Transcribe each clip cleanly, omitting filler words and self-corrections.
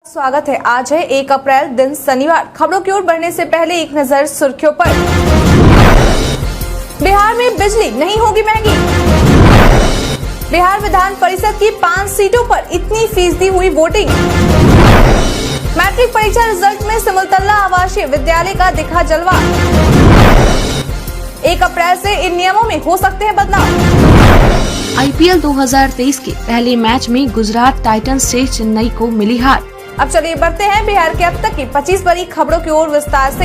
स्वागत है। आज है 1 अप्रैल दिन शनिवार। खबरों की ओर बढ़ने से पहले एक नजर सुर्खियों पर। बिहार में बिजली नहीं होगी महंगी। बिहार विधान परिषद की 5 सीटों पर इतनी फीसदी हुई वोटिंग। मैट्रिक परीक्षा रिजल्ट में सिमुलतला आवासीय विद्यालय का दिखा जलवा। 1 अप्रैल से इन नियमों में हो सकते हैं बदलाव। आईपीएल 2023 के पहले मैच में गुजरात टाइटंस से चेन्नई को मिली हार। अब चलिए बढ़ते हैं बिहार के अब तक की 25 बड़ी खबरों की ओर विस्तार से।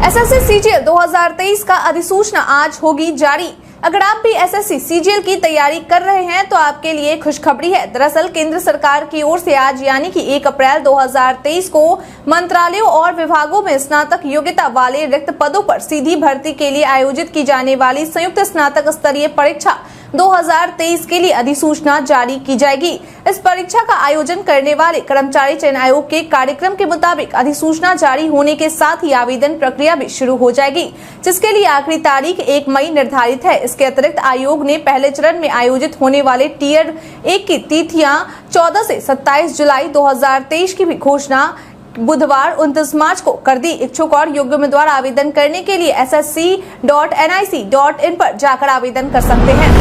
एसएससी सीजीएल 2023 का अधिसूचना आज होगी जारी। अगर आप भी एसएससी सीजीएल की तैयारी कर रहे हैं तो आपके लिए खुशखबरी है। दरअसल केंद्र सरकार की ओर से आज यानी कि 1 अप्रैल 2023 को मंत्रालयों और विभागों में स्नातक योग्यता वाले रिक्त पदों पर सीधी भर्ती के लिए आयोजित की जाने वाली संयुक्त स्नातक स्तरीय परीक्षा 2023 के लिए अधिसूचना जारी की जाएगी। इस परीक्षा का आयोजन करने वाले कर्मचारी चयन आयोग के कार्यक्रम के मुताबिक अधिसूचना जारी होने के साथ ही आवेदन प्रक्रिया भी शुरू हो जाएगी, जिसके लिए आखिरी तारीख 1 मई निर्धारित है। इसके अतिरिक्त आयोग ने पहले चरण में आयोजित होने वाले टियर 1 की तिथियां 14 से 27 जुलाई 2023 की भी घोषणा बुधवार 29 मार्च को कर दी। इच्छुक और योग्य उम्मीदवार आवेदन करने के लिए ssc.nic.in पर जाकर आवेदन कर सकते हैं।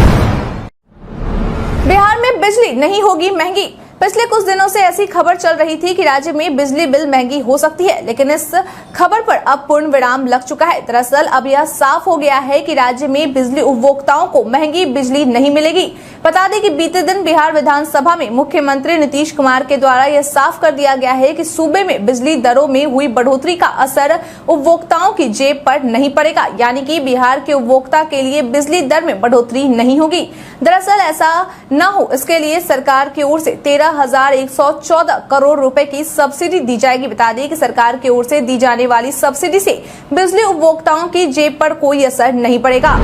बिहार में बिजली नहीं होगी महंगी। पिछले कुछ दिनों से ऐसी खबर चल रही थी कि राज्य में बिजली बिल महंगी हो सकती है, लेकिन इस खबर पर अब पूर्ण विराम लग चुका है। दरअसल अब यह साफ हो गया है कि राज्य में बिजली उपभोक्ताओं को महंगी बिजली नहीं मिलेगी। बता दें कि बीते दिन बिहार विधानसभा में मुख्यमंत्री नीतीश कुमार के द्वारा यह साफ कर दिया गया है कि सूबे में बिजली दरों में हुई बढ़ोतरी का असर उपभोक्ताओं की जेब पर नहीं पड़ेगा, यानी कि बिहार के उपभोक्ता के लिए बिजली दर में बढ़ोतरी नहीं होगी। दरअसल ऐसा न हो इसके लिए सरकार की ओर से 13,114 करोड़ रुपए की सब्सिडी दी जाएगी। बता दें कि सरकार की ओर से दी जाने वाली सब्सिडी से बिजली उपभोक्ताओं की जेब पर कोई असर नहीं पड़ेगा।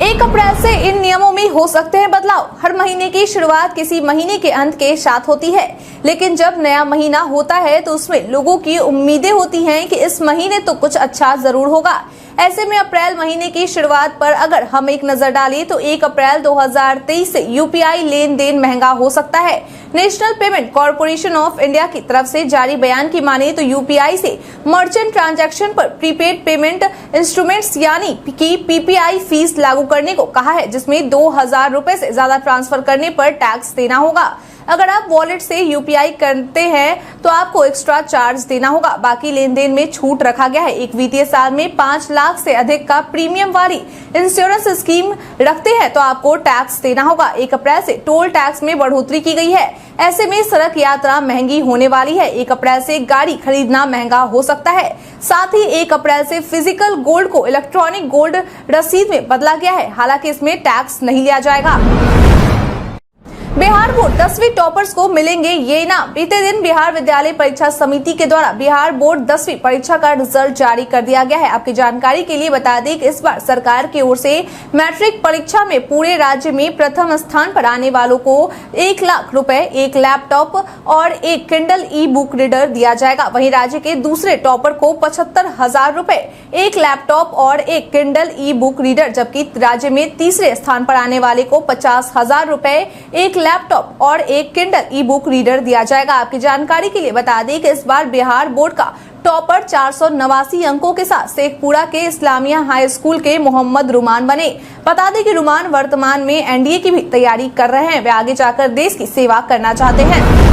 1 अप्रैल से इन नियमों में हो सकते हैं बदलाव। हर महीने की शुरुआत किसी महीने के अंत के साथ होती है, लेकिन जब नया महीना होता है तो उसमें लोगों की उम्मीदें होती हैं कि इस महीने तो कुछ अच्छा जरूर होगा। ऐसे में अप्रैल महीने की शुरुआत पर अगर हम एक नजर डालें तो 1 अप्रैल 2023 से यूपीआई लेन देन महंगा हो सकता है। National payment corporation of India की तरफ से जारी बयान की माने तो यूपीआई से मर्चेंट ट्रांजैक्शन पर प्रीपेड पेमेंट इंस्ट्रूमेंट्स यानी कि पीपीआई फीस लागू करने को कहा है, जिसमें 2,000 रुपए से ज्यादा ट्रांसफर करने पर टैक्स देना होगा। अगर आप वॉलेट से यूपीआई करते हैं तो आपको एक्स्ट्रा चार्ज देना होगा। बाकी लेन देन में छूट रखा गया है। एक वित्तीय साल में 5 लाख से अधिक का प्रीमियम वाली इंश्योरेंस स्कीम रखते हैं तो आपको टैक्स देना होगा। 1 अप्रैल से टोल टैक्स में बढ़ोतरी की गई है। ऐसे में सड़क यात्रा महंगी होने वाली है। 1 अप्रैल से गाड़ी खरीदना महंगा हो सकता है। साथ ही 1 अप्रैल से फिजिकल गोल्ड को इलेक्ट्रॉनिक गोल्ड रसीद में बदला गया है। हालांकि इसमें टैक्स नहीं लिया जाएगा। बिहार बोर्ड 10वीं टॉपर्स को मिलेंगे ये इनाम। बीते दिन बिहार विद्यालय परीक्षा समिति के द्वारा बिहार बोर्ड 10वीं परीक्षा का रिजल्ट जारी कर दिया गया है। आपकी जानकारी के लिए बता दें कि इस बार सरकार की ओर से मैट्रिक परीक्षा में पूरे राज्य में प्रथम स्थान पर आने वालों को 1 लाख रुपए, 1 लैपटॉप और 1 किंडल ई बुक रीडर दिया जाएगा। वहीं राज्य के दूसरे टॉपर को 75,000 रुपए, 1 लैपटॉप और 1 किंडल ई बुक रीडर, जबकि राज्य में तीसरे स्थान पर आने वाले को 50,000 रुपए, 1 लैपटॉप और 1 किंडल ई बुक रीडर दिया जाएगा। आपकी जानकारी के लिए बता दें कि इस बार बिहार बोर्ड का टॉपर 489 अंकों के साथ शेखपुरा के इस्लामिया हाई स्कूल के मोहम्मद रुमान बने। बता दें कि रुमान वर्तमान में एनडीए की भी तैयारी कर रहे हैं। वे आगे जाकर देश की सेवा करना चाहते हैं।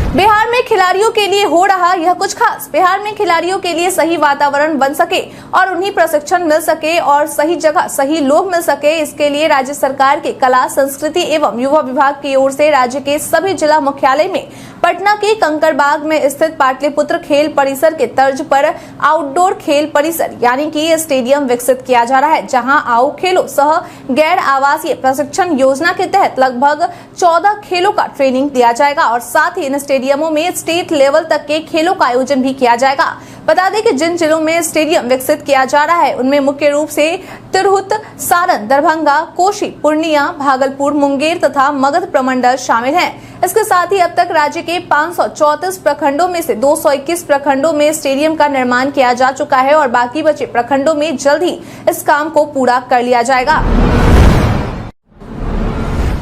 बिहार में खिलाड़ियों के लिए हो रहा यह कुछ खास। बिहार में खिलाड़ियों के लिए सही वातावरण बन सके और उन्हें प्रशिक्षण मिल सके और सही जगह सही लोग मिल सके, इसके लिए राज्य सरकार के कला, संस्कृति एवं युवा विभाग की ओर से राज्य के सभी जिला मुख्यालय में पटना के कंकड़बाग में स्थित पाटलिपुत्र खेल परिसर के तर्ज पर आउटडोर खेल परिसर यानी कि स्टेडियम विकसित किया जा रहा है, जहां आओ खेलो सह गैर आवासीय प्रशिक्षण योजना के तहत लगभग 14 खेलों का ट्रेनिंग दिया जाएगा और साथ ही इन स्टेडियमों में स्टेट लेवल तक के खेलों का आयोजन भी किया जाएगा। बता दें कि जिन जिलों में स्टेडियम विकसित किया जा रहा है उनमें मुख्य रूप से तिरहुत, सारण, दरभंगा, कोशी, पूर्णिया, भागलपुर, मुंगेर तथा मगध प्रमंडल शामिल हैं। इसके साथ ही अब तक राज्य के 534 प्रखंडों में से 221 प्रखंडों में स्टेडियम का निर्माण किया जा चुका है और बाकी बचे प्रखंडों में जल्द ही इस काम को पूरा कर लिया जाएगा।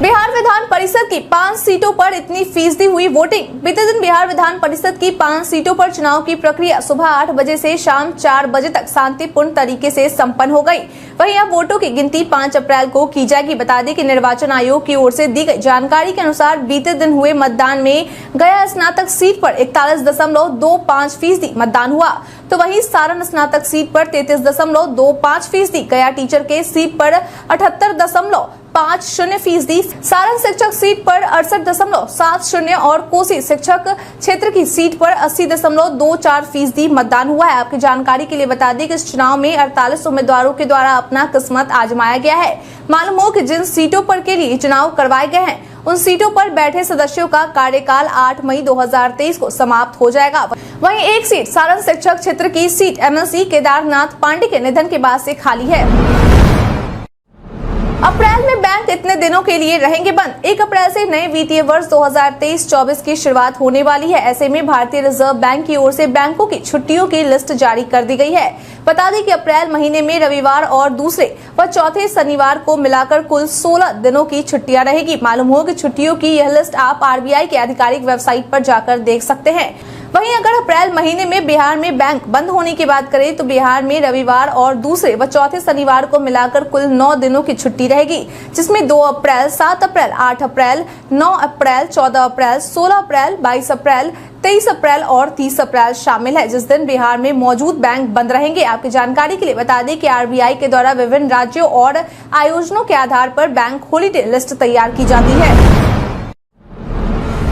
बिहार विधान परिषद की 5 सीटों पर इतनी फीसदी हुई वोटिंग। बीते दिन बिहार विधान परिषद की 5 सीटों पर चुनाव की प्रक्रिया सुबह 8 बजे से शाम 4 बजे तक शांतिपूर्ण तरीके से संपन्न हो गई। वहीं अब वोटों की गिनती 5 अप्रैल को की जाएगी। बता दें कि निर्वाचन आयोग की ओर से दी गई जानकारी के अनुसार बीते दिन हुए मतदान में गया स्नातक सीट पर 41.25% मतदान हुआ, तो वहीं सारण स्नातक सीट पर 33.25%, गया टीचर के सीट पर 78.50%, सारण शिक्षक सीट पर 68.70% और कोसी शिक्षक क्षेत्र की सीट पर 80.24% मतदान हुआ है। आपकी जानकारी के लिए बता दें कि इस चुनाव में 48 उम्मीदवारों के द्वारा अपना किस्मत आजमाया गया है। मालूम हो कि जिन सीटों पर के लिए चुनाव करवाए गए हैं उन सीटों पर बैठे सदस्यों का कार्यकाल 8 मई 2023 को समाप्त हो जाएगा। वहीं एक सीट सारण शिक्षक क्षेत्र की सीट एमएलसी केदारनाथ पांडे के निधन के बाद से खाली है। अप्रैल में बैंक इतने दिनों के लिए रहेंगे बंद। 1 अप्रैल से नए वित्तीय वर्ष 2023-24 की शुरुआत होने वाली है। ऐसे में भारतीय रिजर्व बैंक की ओर से बैंकों की छुट्टियों की लिस्ट जारी कर दी गई है। बता दें कि अप्रैल महीने में रविवार और दूसरे व चौथे शनिवार को मिलाकर कुल 16 दिनों की छुट्टियां रहेगी। मालूम हो कि छुट्टियों की यह लिस्ट आप आरबीआई के आधिकारिक वेबसाइट पर जाकर देख सकते हैं। वहीं अगर अप्रैल महीने में बिहार में बैंक बंद होने की बात करें तो बिहार में रविवार और दूसरे व चौथे शनिवार को मिलाकर कुल 9 दिनों की छुट्टी रहेगी, जिसमें 2 अप्रैल, 7 अप्रैल, 8 अप्रैल, 9 अप्रैल, 14 अप्रैल, 16 अप्रैल, 22 अप्रैल, 23 अप्रैल और 30 अप्रैल शामिल है, जिस दिन बिहार में मौजूद बैंक बंद रहेंगे। आपकी जानकारी के लिए बता दें कि आरबीआई के द्वारा विभिन्न राज्यों और आयोजनों के आधार पर बैंक हॉलीडे लिस्ट तैयार की जाती है।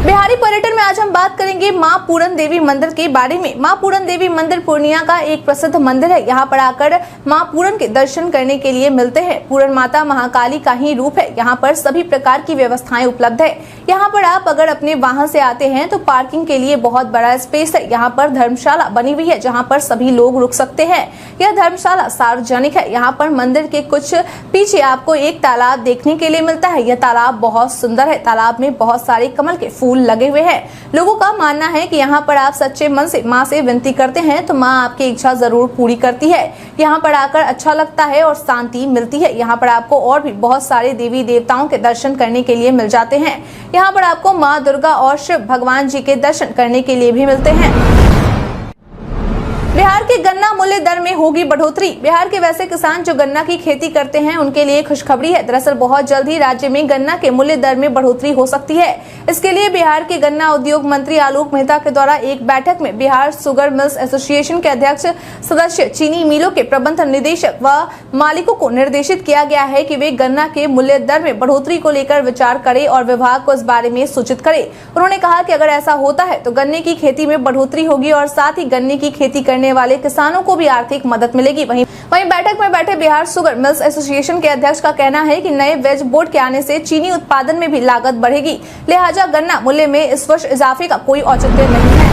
बिहारी पर्यटन में आज हम बात करेंगे मां पूरन देवी मंदिर के बारे में। मां पूरन देवी मंदिर पूर्णिया का एक प्रसिद्ध मंदिर है। यहाँ पर आकर मां पूरन के दर्शन करने के लिए मिलते हैं। पूरन माता महाकाली का ही रूप है। यहाँ पर सभी प्रकार की व्यवस्थाएं उपलब्ध है। यहाँ पर आप अगर अपने वाहन से आते हैं तो पार्किंग के लिए बहुत बड़ा स्पेस है। यहाँ पर धर्मशाला बनी हुई है जहाँ पर सभी लोग रुक सकते हैं। यह धर्मशाला सार्वजनिक है। यहाँ पर मंदिर के कुछ पीछे आपको एक तालाब देखने के लिए मिलता है। यह तालाब बहुत सुंदर है। तालाब में बहुत सारे कमल के फूल लगे हुए हैं। लोगों का मानना है कि यहाँ पर आप सच्चे मन से माँ से विनती करते हैं तो माँ आपकी इच्छा जरूर पूरी करती है। यहाँ पर आकर अच्छा लगता है और शांति मिलती है। यहाँ पर आपको और भी बहुत सारे देवी देवताओं के दर्शन करने के लिए मिल जाते हैं। यहाँ पर आपको माँ दुर्गा और शिव भगवान जी के दर्शन करने के लिए भी मिलते हैं। बिहार के गन्ना मूल्य दर में होगी बढ़ोतरी। बिहार के वैसे किसान जो गन्ना की खेती करते हैं उनके लिए खुशखबरी है। दरअसल बहुत जल्द ही राज्य में गन्ना के मूल्य दर में बढ़ोतरी हो सकती है। इसके लिए बिहार के गन्ना उद्योग मंत्री आलोक मेहता के द्वारा एक बैठक में बिहार शुगर मिल्स एसोसिएशन के अध्यक्ष सदस्य, चीनी मिलों के प्रबंध निदेशक व मालिकों को निर्देशित किया गया है कि वे गन्ना के मूल्य दर में बढ़ोतरी को लेकर विचार करें और विभाग को इस बारे में सूचित करें। उन्होंने कहा कि अगर ऐसा होता है तो गन्ने की खेती में बढ़ोतरी होगी और साथ ही गन्ने की खेती करने वाले किसानों को भी आर्थिक मदद मिलेगी। वहीं बैठक में बैठे बिहार शुगर मिल्स एसोसिएशन के अध्यक्ष का कहना है कि नए वेज बोर्ड के आने से चीनी उत्पादन में भी लागत बढ़ेगी, लिहाजा गन्ना मूल्य में इस वर्ष इजाफे का कोई औचित्य नहीं है।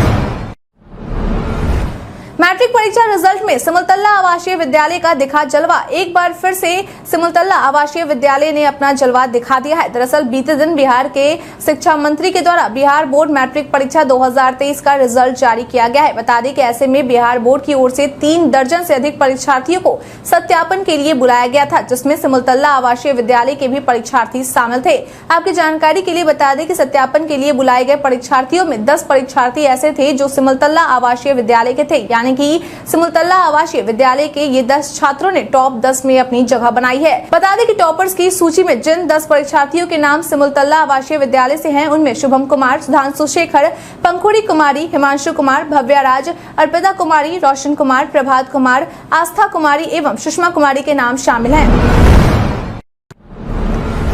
मैट्रिक परीक्षा रिजल्ट में सिमुलतला आवासीय विद्यालय का दिखा जलवा। एक बार फिर से सिमुलतला आवासीय विद्यालय ने अपना जलवा दिखा दिया है। दरअसल बीते दिन बिहार के शिक्षा मंत्री के द्वारा बिहार बोर्ड मैट्रिक परीक्षा 2023 का रिजल्ट जारी किया गया है। बता दें कि ऐसे में बिहार बोर्ड की ओर से 3 दर्जन से अधिक परीक्षार्थियों को सत्यापन के लिए बुलाया गया था, जिसमें सिमुलतला आवासीय विद्यालय के भी परीक्षार्थी शामिल थे। आपकी जानकारी के लिए बता दें कि सत्यापन के लिए बुलाए गए परीक्षार्थियों में 10 परीक्षार्थी ऐसे थे जो सिमुलतला आवासीय विद्यालय के थे, यानी कि सिमुलतला आवासीय विद्यालय के ये 10 छात्रों ने टॉप 10 में अपनी जगह बनाई है। बता दें कि टॉपर्स की सूची में जिन 10 परीक्षार्थियों के नाम सिमुलतला आवासीय विद्यालय से हैं उनमें शुभम कुमार, सुधांशु शेखर, पंखुड़ी कुमारी, हिमांशु कुमार, भव्या राज, अर्पिता कुमारी, रोशन कुमार, प्रभात कुमार, आस्था कुमारी एवं सुषमा कुमारी के नाम शामिल हैं।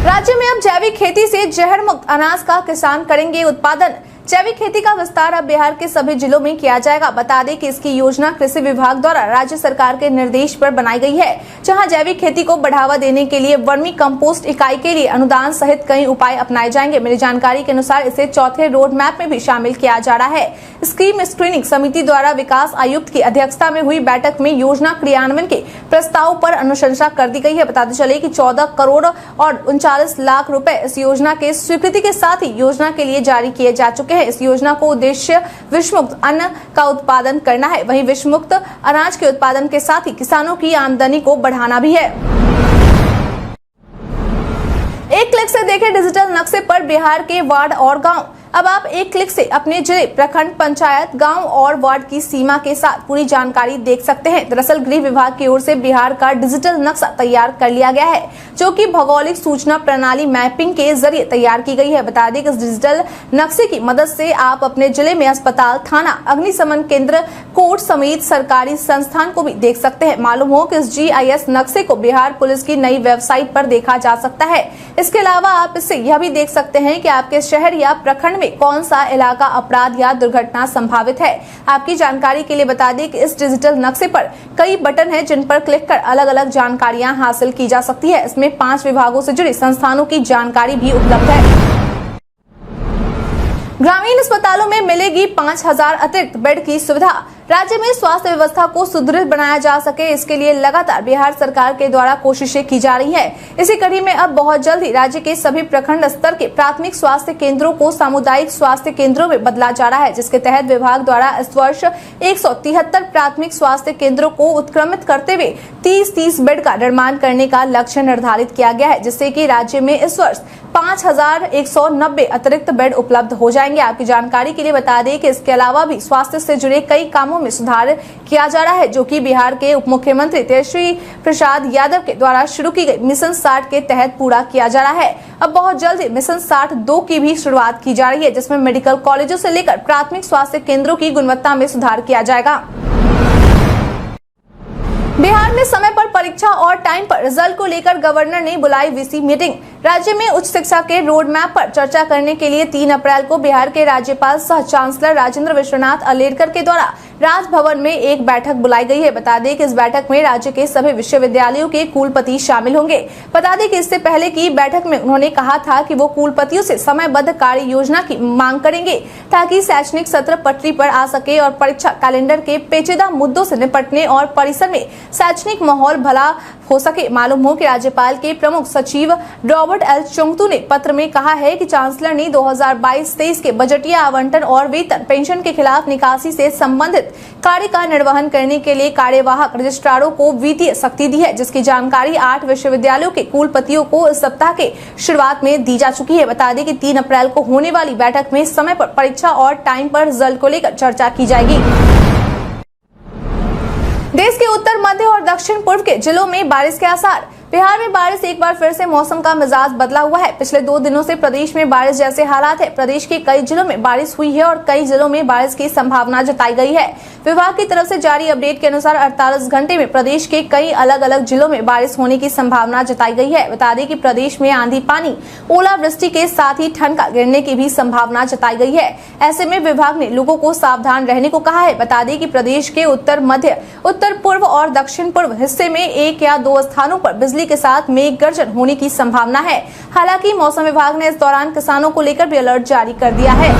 राज्य में अब जैविक खेती से जहर मुक्त अनाज का किसान करेंगे उत्पादन। जैविक खेती का विस्तार अब बिहार के सभी जिलों में किया जाएगा। बता दें कि इसकी योजना कृषि विभाग द्वारा राज्य सरकार के निर्देश पर बनाई गई है, जहां जैविक खेती को बढ़ावा देने के लिए वर्मी कंपोस्ट इकाई के लिए अनुदान सहित कई उपाय अपनाए जाएंगे। मेरी जानकारी के अनुसार इसे चौथे रोड मैप में भी शामिल किया जा रहा है। स्कीम स्क्रीनिंग समिति द्वारा विकास आयुक्त की अध्यक्षता में हुई बैठक में योजना क्रियान्वयन के प्रस्ताव पर अनुशंसा कर दी गई है। बताते चले कि 14 करोड़ और 39 लाख रुपए इस योजना के स्वीकृति के साथ ही योजना के लिए जारी किए जा चुके हैं। इस योजना को उद्देश्य विषमुक्त अन्न का उत्पादन करना है। वहीं विषमुक्त अनाज के उत्पादन के साथ ही किसानों की आमदनी को बढ़ाना भी है। एक क्लिक से देखें डिजिटल नक्शे पर बिहार के वार्ड और गांव। अब आप एक क्लिक से अपने जिले, प्रखंड, पंचायत, गांव और वार्ड की सीमा के साथ पूरी जानकारी देख सकते हैं। दरअसल गृह विभाग की ओर से बिहार का डिजिटल नक्शा तैयार कर लिया गया है, जो कि भौगोलिक सूचना प्रणाली मैपिंग के जरिए तैयार की गई है। बता दें कि इस डिजिटल नक्शे की मदद से आप अपने जिले में अस्पताल, थाना, अग्निशमन केंद्र, कोर्ट समेत सरकारी संस्थान को भी देख सकते हैं। मालूम हो कि इस GIS नक्शे को बिहार पुलिस की नई वेबसाइट पर देखा जा सकता है। इसके अलावा आप इससे यह भी देख सकते हैं कि आपके शहर या प्रखंड में कौन सा इलाका अपराध या दुर्घटना संभावित है। आपकी जानकारी के लिए बता दें कि इस डिजिटल नक्शे पर कई बटन हैं, जिन पर क्लिक कर अलग अलग जानकारियां हासिल की जा सकती है। इसमें 5 विभागों से जुड़े संस्थानों की जानकारी भी उपलब्ध है। ग्रामीण अस्पतालों में मिलेगी 5000 अतिरिक्त बेड की सुविधा। राज्य में स्वास्थ्य व्यवस्था को सुदृढ़ बनाया जा सके, इसके लिए लगातार बिहार सरकार के द्वारा कोशिशें की जा रही है। इसी कड़ी में अब बहुत जल्द ही राज्य के सभी प्रखंड स्तर के प्राथमिक स्वास्थ्य केंद्रों को सामुदायिक स्वास्थ्य केंद्रों में बदला जा रहा है, जिसके तहत विभाग द्वारा इस वर्ष 173 प्राथमिक स्वास्थ्य केंद्रों को उत्क्रमित करते हुए 30-30 बेड का निर्माण करने का लक्ष्य निर्धारित किया गया है, जिससे कि राज्य में इस वर्ष 5190 अतिरिक्त बेड उपलब्ध हो जाएंगे। आपकी जानकारी के लिए बता दें कि इसके अलावा भी स्वास्थ्य से जुड़े कई कामों में सुधार किया जा रहा है, जो कि बिहार के उप मुख्यमंत्री तेजस्वी प्रसाद यादव के द्वारा शुरू की गई मिशन 60 के तहत पूरा किया जा रहा है। अब बहुत जल्द ही मिशन 60-2 की भी शुरुआत की जा रही है, जिसमें मेडिकल कॉलेजों से लेकर प्राथमिक स्वास्थ्य केंद्रों की गुणवत्ता में सुधार किया जाएगा। बिहार में समय पर परीक्षा और टाइम पर रिजल्ट को लेकर गवर्नर ने बुलाई VC मीटिंग। राज्य में उच्च शिक्षा के रोड मैप पर चर्चा करने के लिए 3 अप्रैल को बिहार के राज्यपाल सह चांसलर राजेंद्र विश्वनाथ अलेरकर के द्वारा राजभवन में एक बैठक बुलाई गई है। बता दें कि इस बैठक में राज्य के सभी विश्वविद्यालयों के कुलपति शामिल होंगे। बता दें कि इससे पहले की बैठक में उन्होंने कहा था कि वो कुलपतियों से समयबद्ध कार्य योजना की मांग करेंगे, ताकि शैक्षणिक सत्र पटरी पर आ सके और परीक्षा कैलेंडर के पेचीदा मुद्दों से निपटने और परिसर में शैक्षणिक माहौल भला हो सके। मालूम हो कि राज्यपाल के प्रमुख सचिव रॉबर्ट एल चोंगतू ने पत्र में कहा है कि चांसलर ने 2022-23 के बजटीय आवंटन और वेतन, पेंशन के खिलाफ निकासी से संबंधित कार्य का निर्वहन करने के लिए कार्यवाहक रजिस्ट्रारों को वित्तीय शक्ति दी है, जिसकी जानकारी 8 विश्वविद्यालयों के कुलपतियों को इस सप्ताह के शुरुआत में दी जा चुकी है। बता दें कि 3 अप्रैल को होने वाली बैठक में समय पर परीक्षा और टाइम पर रिजल्ट को लेकर चर्चा की जाएगी। देश के उत्तर, मध्य और दक्षिण पूर्व के जिलों में बारिश के आसार। बिहार में बारिश एक बार फिर से मौसम का मिजाज बदला हुआ है। पिछले 2 दिनों से प्रदेश में बारिश जैसे हालात है। प्रदेश के कई जिलों में बारिश हुई है और कई जिलों में बारिश की संभावना जताई गई है। विभाग की तरफ से जारी अपडेट के अनुसार 48 घंटे में प्रदेश के कई अलग अलग जिलों में बारिश होने की संभावना जताई गई है। बता दें कि प्रदेश में आंधी, पानी, ओलावृष्टि के साथ ही ठनका गिरने की भी संभावना जताई गई है। ऐसे में विभाग ने लोगों को सावधान रहने को कहा है। बता दें कि प्रदेश के उत्तर, मध्य, उत्तर पूर्व और दक्षिण पूर्व हिस्से में 1 या 2 स्थानों पर बिजली के साथ मेघ गर्जन होने की संभावना है। हालांकि मौसम विभाग ने इस दौरान किसानों को लेकर भी अलर्ट जारी कर दिया है।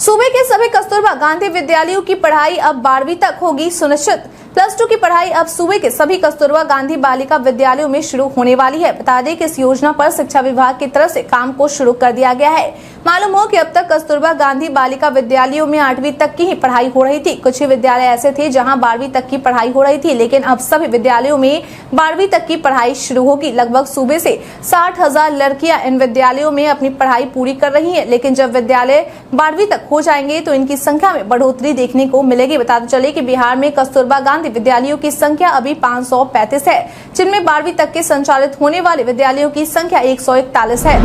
सूबे के सभी कस्तूरबा गांधी विद्यालयों की पढ़ाई अब 12वीं तक होगी सुनिश्चित। +2 की पढ़ाई अब सूबे के सभी कस्तूरबा गांधी बालिका विद्यालयों में शुरू होने वाली है। बता दें कि इस योजना पर शिक्षा विभाग की तरफ से काम को शुरू कर दिया गया है। मालूम हो कि अब तक कस्तूरबा गांधी बालिका विद्यालयों में 8वीं तक की ही पढ़ाई हो रही थी। कुछ ही विद्यालय ऐसे थे जहां 12वीं तक की पढ़ाई हो रही थी, लेकिन अब सभी विद्यालयों में 12वीं तक की पढ़ाई शुरू होगी। लगभग सूबे से 60,000 लड़कियां इन विद्यालयों में अपनी पढ़ाई पूरी कर रही है, लेकिन जब विद्यालय 12वीं तक हो जाएंगे तो इनकी संख्या में बढ़ोतरी देखने को मिलेगी। बताते चले कि बिहार में कस्तूरबा गांधी विद्यालयों की संख्या अभी 535 है, जिनमें 12वीं तक के संचालित होने वाले विद्यालयों की संख्या 141 है।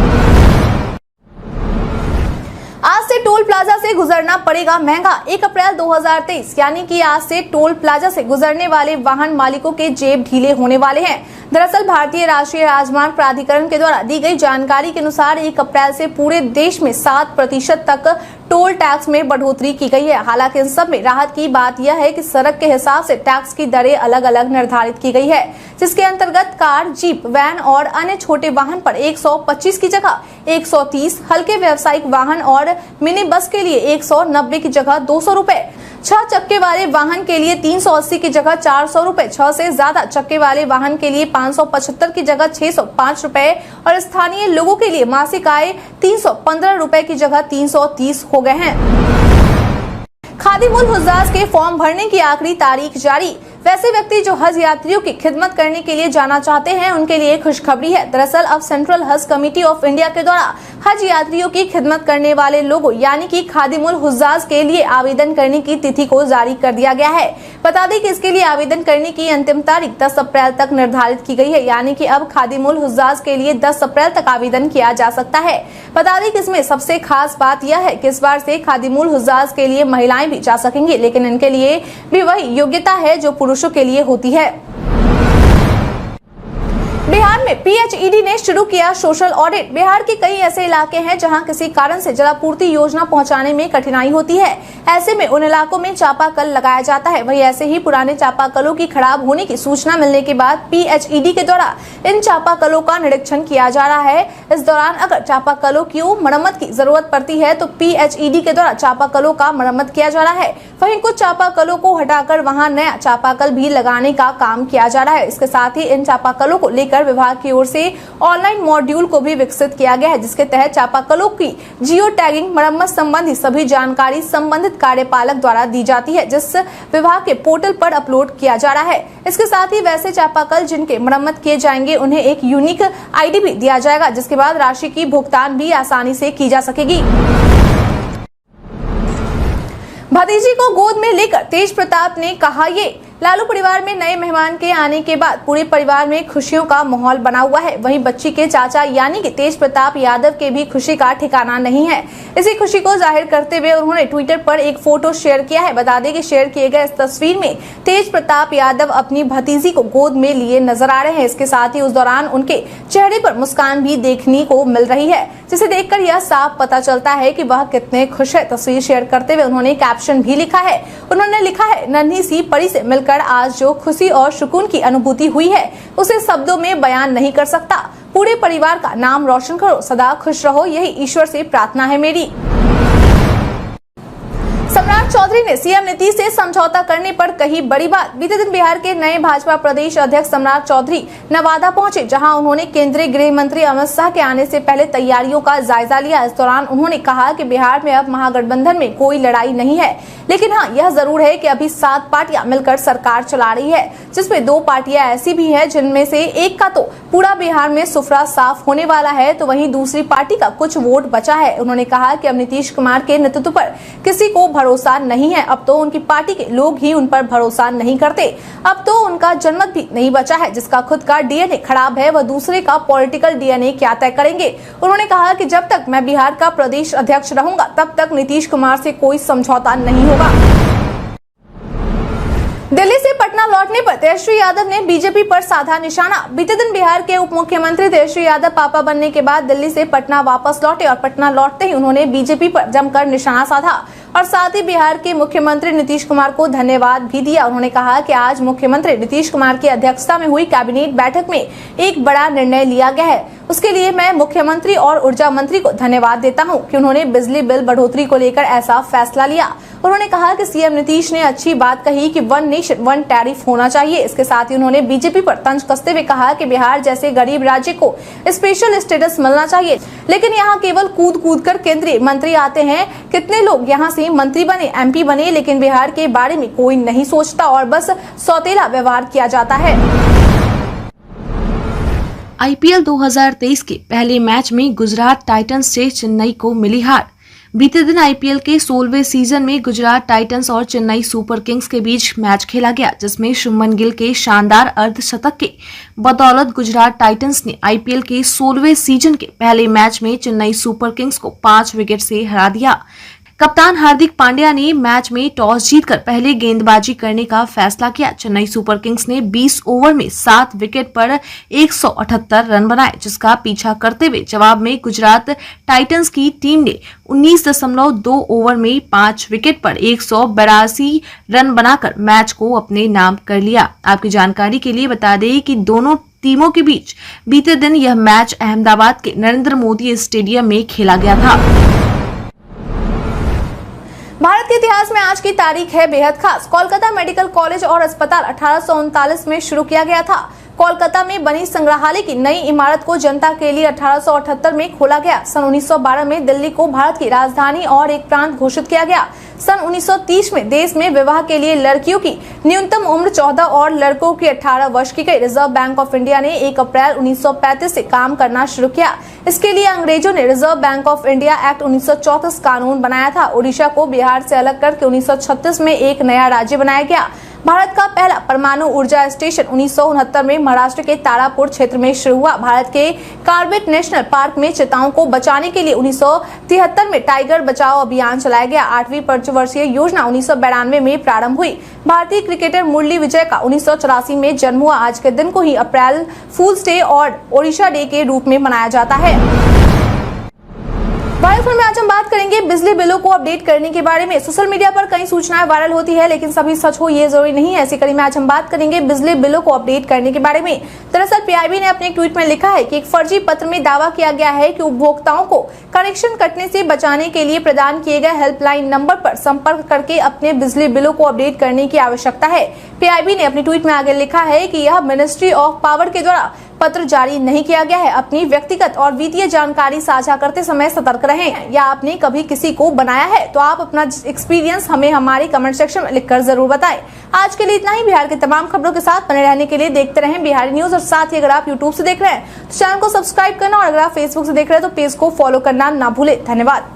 आज से टोल प्लाजा से गुजरना पड़ेगा महंगा। 1 अप्रैल 2023 यानी कि आज से टोल प्लाजा से गुजरने वाले वाहन मालिकों के जेब ढीले होने वाले हैं। दरअसल भारतीय राष्ट्रीय राजमार्ग प्राधिकरण के द्वारा दी गई जानकारी के अनुसार 1 अप्रैल से पूरे देश में 7% तक टोल टैक्स में बढ़ोतरी की गई है। हालांकि इन सब में राहत की बात यह है कि सड़क के हिसाब से टैक्स की दरें अलग अलग निर्धारित की गई है, जिसके अंतर्गत कार, जीप, वैन और अन्य छोटे वाहन पर 125 की जगह 130, हल्के व्यावसायिक वाहन और मिनी बस के लिए 190 की जगह 200 रुपए, 6 चक्के वाले वाहन के लिए 380 की जगह 400 रुपए, 6 से ज्यादा चक्के वाले वाहन के लिए 575 की जगह 605 रुपए और स्थानीय लोगों के लिए मासिक आय 315 रुपए की जगह 330 हो गए हैं। खादी मूल हुज्जाज के फॉर्म भरने की आखिरी तारीख जारी। वैसे व्यक्ति जो हज यात्रियों की खिदमत करने के लिए जाना चाहते हैं उनके लिए खुशखबरी है। दरअसल अब सेंट्रल हज कमेटी ऑफ इंडिया के द्वारा हज यात्रियों की खिदमत करने वाले लोगों यानी कि खादिमुल हुज्जाज के लिए आवेदन करने की तिथि को जारी कर दिया गया है। बता दें कि इसके लिए आवेदन करने की अंतिम तारीख 10 अप्रैल तक निर्धारित की गई है, यानी कि अब खादिमुल हुज्जाज के लिए 10 अप्रैल तक आवेदन किया जा सकता है। बता दें कि इसमें सबसे खास बात यह है कि इस बार से खादिमुल हुज्जाज के लिए महिलाएं भी जा सकेंगी, लेकिन इनके लिए भी वही योग्यता है जो पुरुषों के लिए होती है। बिहार में पीएचईडी ने शुरू किया सोशल ऑडिट। बिहार के कई ऐसे इलाके हैं जहां किसी कारण से जलापूर्ति योजना पहुंचाने में कठिनाई होती है। ऐसे में उन इलाकों में चापाकल लगाया जाता है। वही ऐसे ही पुराने चापाकलों की खराब होने की सूचना मिलने के बाद पीएचईडी के द्वारा इन चापाकलों का निरीक्षण किया जा रहा है। इस दौरान अगर चापाकलों की मरम्मत की जरूरत पड़ती है तो पीएचईडी के द्वारा चापाकलों का मरम्मत किया जा रहा है। वहीं कुछ चापाकलों को हटाकर वहां नया चापाकल भी लगाने का काम किया जा रहा है। इसके साथ ही इन चापाकलों को लेकर विभाग की ओर से ऑनलाइन मॉड्यूल को भी विकसित किया गया है, जिसके तहत चापाकलों की जियो टैगिंग, मरम्मत संबंधी सभी जानकारी संबंधित कार्यपालक द्वारा दी जाती है, जिस विभाग के पोर्टल पर अपलोड किया जा रहा है। इसके साथ ही वैसे चापाकल जिनके मरम्मत किए जाएंगे उन्हें एक यूनिक आईडी भी दिया जाएगा, जिसके बाद राशि की भुगतान भी आसानी से की जा सकेगी। भतीजी को गोद में लेकर तेज प्रताप ने कहा ये। लालू परिवार में नए मेहमान के आने के बाद पूरे परिवार में खुशियों का माहौल बना हुआ है। वहीं बच्ची के चाचा यानी कि तेज प्रताप यादव के भी खुशी का ठिकाना नहीं है। इसी खुशी को जाहिर करते हुए उन्होंने ट्विटर पर एक फोटो शेयर किया है। बता दें कि शेयर किए गए इस तस्वीर में तेज प्रताप यादव अपनी भतीजी को गोद में लिए नजर आ रहे हैं। इसके साथ ही उस दौरान उनके चेहरे पर मुस्कान भी देखने को मिल रही है, जिसे देखकर यह साफ पता चलता है कि वह कितने खुश है। तस्वीर शेयर करते हुए उन्होंने कैप्शन भी लिखा है। उन्होंने लिखा है, नन्ही सी परी से मिलकर आज जो खुशी और सुकून की अनुभूति हुई है उसे शब्दों में बयान नहीं कर सकता। पूरे परिवार का नाम रोशन करो, सदा खुश रहो, यही ईश्वर से प्रार्थना है मेरी। सम्राट चौधरी ने सीएम नीतीश से समझौता करने पर कही बड़ी बात। बीते दिन बिहार के नए भाजपा प्रदेश अध्यक्ष सम्राट चौधरी नवादा पहुंचे, जहां उन्होंने केंद्रीय गृह मंत्री अमित शाह के आने से पहले तैयारियों का जायजा लिया। इस दौरान उन्होंने कहा कि बिहार में अब महागठबंधन में कोई लड़ाई नहीं है, लेकिन हाँ यह जरूर है कि अभी 7 पार्टियां मिलकर सरकार चला रही है, जिसमें 2 पार्टियां ऐसी भी हैं जिनमें से एक का तो पूरा बिहार में सुफरा साफ होने वाला है, तो वहीं दूसरी पार्टी का कुछ वोट बचा है। उन्होंने कहा कि अब नीतीश कुमार के नेतृत्व पर किसी को भरोसा नहीं है। अब तो उनकी पार्टी के लोग ही उन पर भरोसा नहीं करते। अब तो उनका जनमत भी नहीं बचा है। जिसका खुद का डीएनए खराब है वह दूसरे का पॉलिटिकल डीएनए क्या तय करेंगे। उन्होंने कहा कि जब तक मैं बिहार का प्रदेश अध्यक्ष रहूंगा तब तक नीतीश कुमार से कोई समझौता नहीं होगा। दिल्ली से पटना लौटने पर तेजस्वी यादव ने बीजेपी पर साधा निशाना। बीते दिन बिहार के उप मुख्यमंत्री तेजस्वी यादव पापा बनने के बाद दिल्ली से पटना वापस लौटे और पटना लौटते ही उन्होंने बीजेपी पर जमकर निशाना साधा और साथ ही बिहार के मुख्यमंत्री नीतीश कुमार को धन्यवाद भी दिया। उन्होंने कहा कि आज मुख्यमंत्री नीतीश कुमार की अध्यक्षता में हुई कैबिनेट बैठक में एक बड़ा निर्णय लिया गया है। उसके लिए मैं मुख्यमंत्री और ऊर्जा मंत्री को धन्यवाद देता हूं कि उन्होंने बिजली बिल बढ़ोतरी को लेकर ऐसा फैसला लिया। उन्होंने कहा कि सीएम नीतीश ने अच्छी बात कही कि 1 नेशन 1 टैरिफ होना चाहिए। इसके साथ ही उन्होंने बीजेपी पर तंज कसते हुए कहा कि बिहार जैसे गरीब राज्य को स्पेशल स्टेटस मिलना चाहिए, लेकिन यहाँ केवल कूद कूद कर केंद्रीय मंत्री आते हैं। कितने लोग यहाँ से मंत्री बने, एमपी बने, लेकिन बिहार के बारे में कोई नहीं सोचता और बस सौतेला व्यवहार किया जाता है। आईपीएल 2023 के पहले मैच में गुजरात टाइटंस से चेन्नई को मिली हार। बीते दिन आईपीएल के 16वें सीजन में गुजरात टाइटंस और चेन्नई सुपर किंग्स के बीच मैच खेला गया, जिसमें शुभमन गिल के शानदार अर्धशतक के बदौलत गुजरात टाइटंस ने आईपीएल के 16वें सीजन के पहले मैच में चेन्नई सुपर किंग्स को 5 विकेट से हरा दिया। कप्तान हार्दिक पांड्या ने मैच में टॉस जीतकर पहले गेंदबाजी करने का फैसला किया। चेन्नई सुपर किंग्स ने 20 ओवर में 7 विकेट पर 178 रन बनाए, जिसका पीछा करते हुए जवाब में गुजरात टाइटंस की टीम ने 19.2 ओवर में 5 विकेट पर 182 रन बनाकर मैच को अपने नाम कर लिया। आपकी जानकारी के लिए बता दें कि दोनों टीमों के बीच बीते दिन यह मैच अहमदाबाद के नरेंद्र मोदी स्टेडियम में खेला गया था। भारत के इतिहास में आज की तारीख है बेहद खास। कोलकाता मेडिकल कॉलेज और अस्पताल 1839 में शुरू किया गया था। कोलकाता में बनी संग्रहालय की नई इमारत को जनता के लिए 1878 में खोला गया। सन 1912 में दिल्ली को भारत की राजधानी और एक प्रांत घोषित किया गया। सन 1930 में देश में विवाह के लिए लड़कियों की न्यूनतम उम्र 14 और लड़कों की 18 वर्ष की गई। रिजर्व बैंक ऑफ इंडिया ने 1 अप्रैल 1935 से काम करना शुरू किया। इसके लिए अंग्रेजों ने reserve bank of India act 1934 कानून बनाया था। ओडिशा को बिहार से अलग करके 1936 में एक नया राज्य बनाया गया। भारत का पहला परमाणु ऊर्जा स्टेशन 1969 में महाराष्ट्र के तारापुर क्षेत्र में शुरू हुआ। भारत के कार्बेट नेशनल पार्क में चीताओं को बचाने के लिए 1973 में टाइगर बचाओ अभियान चलाया गया। 8वीं पंचवर्षीय योजना 1992 में प्रारंभ हुई। भारतीय क्रिकेटर मुरली विजय का 1984 में जन्म हुआ। आज के दिन को ही अप्रैल फूल्स डे और ओडिशा डे के रूप में मनाया जाता है। में आज हम बात करेंगे बिजली बिलों को अपडेट करने के बारे में। सोशल मीडिया पर कई सूचनाएं वायरल होती है, लेकिन सभी सच हो ये जरूरी नहीं है। ऐसी कड़ी में आज हम बात करेंगे बिजली बिलों को अपडेट करने के बारे में। दरअसल पीआईबी ने अपने एक ट्वीट में लिखा है कि एक फर्जी पत्र में दावा किया गया है कि उपभोक्ताओं को कनेक्शन कटने से बचाने के लिए प्रदान किए गए हेल्पलाइन नंबर पर संपर्क करके अपने बिजली बिलों को अपडेट करने की आवश्यकता है। पीआईबी ने अपने ट्वीट में आगे लिखा है कि यह मिनिस्ट्री ऑफ पावर के द्वारा पत्र जारी नहीं किया गया है। अपनी व्यक्तिगत और वित्तीय जानकारी साझा करते समय सतर्क रहें। या आपने कभी किसी को बनाया है तो आप अपना एक्सपीरियंस हमें हमारी कमेंट सेक्शन में लिखकर जरूर बताएं। आज के लिए इतना ही। बिहार की तमाम खबरों के साथ बने रहने के लिए देखते रहें बिहारी न्यूज। और साथ ही अगर आप यूट्यूब से देख रहे हैं तो चैनल को सब्सक्राइब करना, और अगर आप फेसबुक से देख रहे हैं तो पेज को फॉलो करना ना भूलें। धन्यवाद।